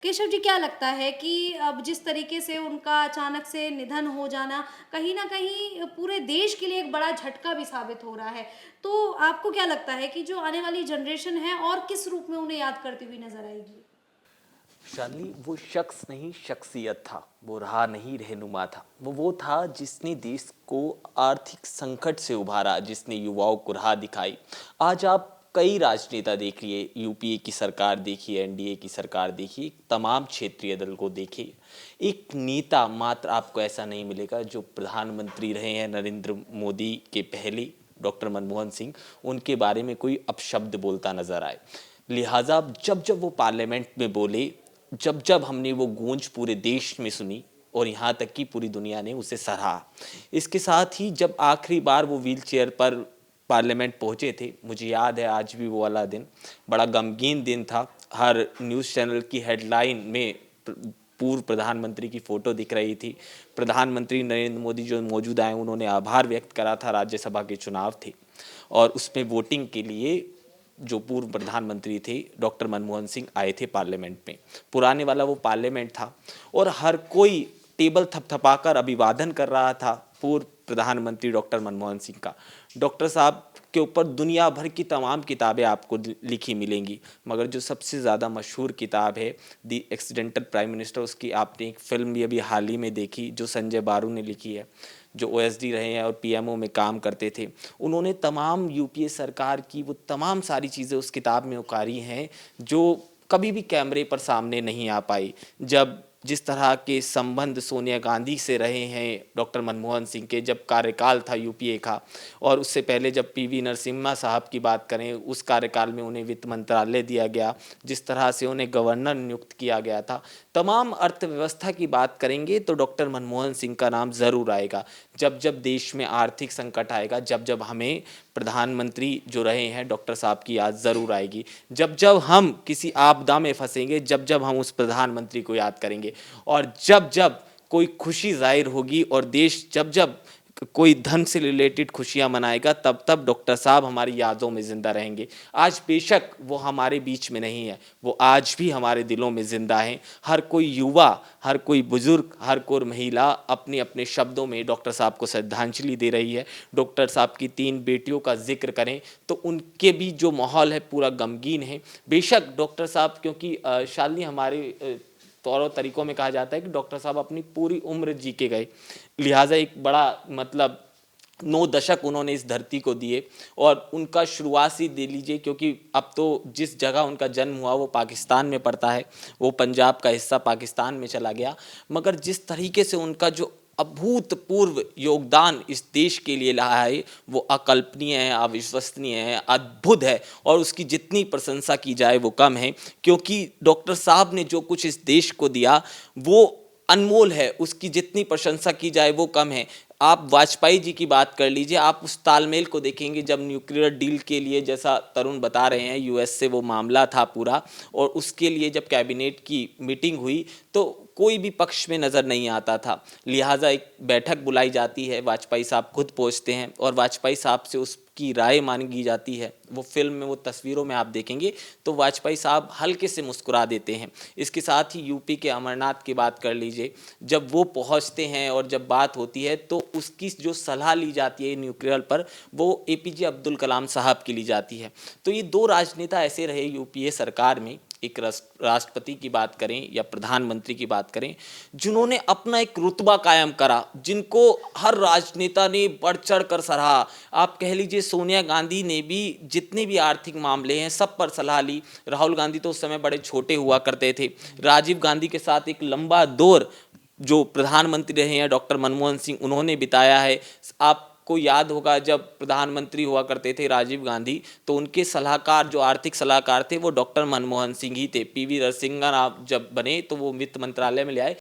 केशव जी, क्या लगता है कि अब जिस तरीके से उनका अचानक से निधन हो जाना कहीं न कहीं पूरे देश के लिए एक बड़ा झटका भी साबित हो रहा है। तो आपको क्या लगता है कि जो आने वाली जनरेशन है और किस रूप में उन्हें याद करती हुई नज़र आएगी? शाली वो शख्स नहीं शख्सियत था, वो रहा नहीं रहनुमा था। वो था जिसने देश को आर्थिक संकट से उभारा, जिसने युवाओं को राह दिखाई। आज आप कई राजनेता देखिए, यूपीए की सरकार देखिए, एनडीए की सरकार देखिए, तमाम क्षेत्रीय दल को देखिए, एक नेता मात्र आपको ऐसा नहीं मिलेगा जो प्रधानमंत्री रहे हैं नरेंद्र मोदी के पहले, डॉक्टर मनमोहन सिंह, उनके बारे में कोई अपशब्द बोलता नजर आए। लिहाजा जब जब वो पार्लियामेंट में बोले, जब जब हमने वो गूंज पूरे देश में सुनी, और यहाँ तक कि पूरी दुनिया ने उसे सराहा। इसके साथ ही जब आखिरी बार वो व्हील चेयर पर पार्लियामेंट पहुँचे थे, मुझे याद है आज भी वो वाला दिन बड़ा गमगीन दिन था। हर न्यूज़ चैनल की हेडलाइन में पूर्व प्रधानमंत्री की फ़ोटो दिख रही थी। प्रधानमंत्री नरेंद्र मोदी जो मौजूद आए, उन्होंने आभार व्यक्त करा था। राज्यसभा के चुनाव थे और उसमें वोटिंग के लिए जो पूर्व प्रधानमंत्री थे डॉक्टर मनमोहन सिंह आए थे पार्लियामेंट में। पुराने वाला वो पार्लियामेंट था और हर कोई टेबल थपथपाकर अभिवादन कर रहा था पूर्व प्रधानमंत्री डॉक्टर मनमोहन सिंह का। डॉक्टर साहब के ऊपर दुनिया भर की तमाम किताबें आपको लिखी मिलेंगी, मगर जो सबसे ज़्यादा मशहूर किताब है दी एक्सीडेंटल प्राइम मिनिस्टर, उसकी आपने एक फिल्म भी अभी हाल ही में देखी जो संजय बारू ने लिखी है, जो ओएसडी रहे हैं और पीएमओ में काम करते थे। उन्होंने तमाम यूपीए सरकार की वो तमाम सारी चीज़ें उस किताब में उतारी हैं जो कभी भी कैमरे पर सामने नहीं आ पाई। जब जिस तरह के संबंध सोनिया गांधी से रहे हैं डॉक्टर मनमोहन सिंह के, जब कार्यकाल था यूपीए का, और उससे पहले जब पीवी नरसिम्हा साहब की बात करें, उस कार्यकाल में उन्हें वित्त मंत्रालय दिया गया, जिस तरह से उन्हें गवर्नर नियुक्त किया गया था। तमाम अर्थव्यवस्था की बात करेंगे तो डॉक्टर मनमोहन सिंह का नाम ज़रूर आएगा। जब जब देश में आर्थिक संकट आएगा, जब जब हमें प्रधानमंत्री जो रहे हैं डॉक्टर साहब की याद ज़रूर आएगी। जब जब हम किसी आपदा में फंसेंगे, जब जब हम उस प्रधानमंत्री को याद करेंगे। और जब जब कोई खुशी जाहिर होगी और देश जब जब कोई धन से रिलेटेड खुशियां मनाएगा, तब तब डॉक्टर साहब हमारी यादों में ज़िंदा रहेंगे। आज बेशक वो हमारे बीच में नहीं है, वो आज भी हमारे दिलों में ज़िंदा हैं। हर कोई युवा, हर कोई बुजुर्ग, हर कोई महिला अपने अपने शब्दों में डॉक्टर साहब को श्रद्धांजलि दे रही है। डॉक्टर साहब की 3 बेटियों का जिक्र करें तो उनके भी जो माहौल है पूरा गमगीन है। बेशक डॉक्टर साहब, क्योंकि शालिनी हमारे तौर और तरीक़ों में कहा जाता है कि डॉक्टर साहब अपनी पूरी उम्र जी के गए, लिहाजा एक बड़ा मतलब 9 दशक उन्होंने इस धरती को दिए। और उनका शुरुआत से दे लीजिए, क्योंकि अब तो जिस जगह उनका जन्म हुआ वो पाकिस्तान में पड़ता है, वो पंजाब का हिस्सा पाकिस्तान में चला गया, मगर जिस तरीके से उनका जो अभूतपूर्व योगदान इस देश के लिए रहा है वो अकल्पनीय है, अविश्वसनीय है, अद्भुत है, और उसकी जितनी प्रशंसा की जाए वो कम है। क्योंकि डॉक्टर साहब ने जो कुछ इस देश को दिया वो अनमोल है, उसकी जितनी प्रशंसा की जाए वो कम है। आप वाजपेयी जी की बात कर लीजिए, आप उस तालमेल को देखेंगे जब न्यूक्लियर डील के लिए, जैसा तरुण बता रहे हैं, यूएस से वो मामला था पूरा, और उसके लिए जब कैबिनेट की मीटिंग हुई तो कोई भी पक्ष में नज़र नहीं आता था। लिहाजा एक बैठक बुलाई जाती है, वाजपेयी साहब खुद पहुंचते हैं और वाजपेयी साहब से उसकी राय मांगी जाती है। वो फिल्म में, वो तस्वीरों में आप देखेंगे तो वाजपेयी साहब हल्के से मुस्कुरा देते हैं। इसके साथ ही यूपी के अमरनाथ की बात कर लीजिए, जब वो पहुंचते हैं और जब बात होती है तो उसकी जो सलाह ली जाती है न्यूक्लियर पर, वो एपीजे अब्दुल कलाम साहब की ली जाती है। तो ये 2 राजनेता ऐसे रहे यूपीए सरकार में, एक राष्ट्रपति की बात करें या प्रधानमंत्री की बात करें, जिन्होंने अपना एक रुतबा कायम करा, जिनको हर राजनेता ने बढ़ चढ़ कर सराहा। आप कह लीजिए सोनिया गांधी ने भी जितने भी आर्थिक मामले हैं सब पर सलाह ली। राहुल गांधी तो उस समय बड़े छोटे हुआ करते थे। राजीव गांधी के साथ एक लंबा दौर जो प्रधानमंत्री रहे हैं डॉक्टर मनमोहन सिंह, उन्होंने बिताया है। आपको याद होगा जब प्रधानमंत्री हुआ करते थे राजीव गांधी, तो उनके सलाहकार, जो आर्थिक सलाहकार थे, वो डॉक्टर मनमोहन सिंह ही थे। पीवी नरसिम्हा राव जब बने तो वो वित्त मंत्रालय में ले आए।